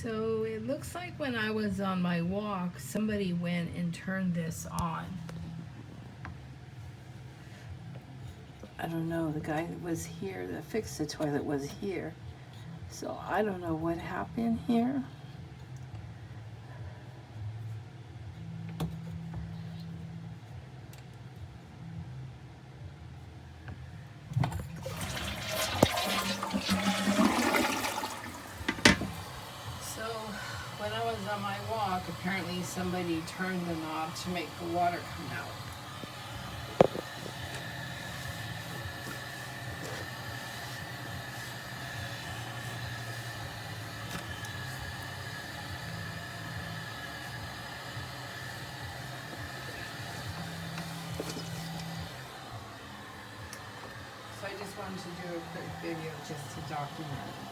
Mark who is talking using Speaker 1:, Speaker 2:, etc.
Speaker 1: So it looks like when I was on my walk, somebody went and turned this on. I don't know, the guy that was here that fixed the toilet was here. So I don't know what happened here. So when I was on my walk, apparently somebody turned the knob to make the water come out. So I just wanted to do a quick video just to document it.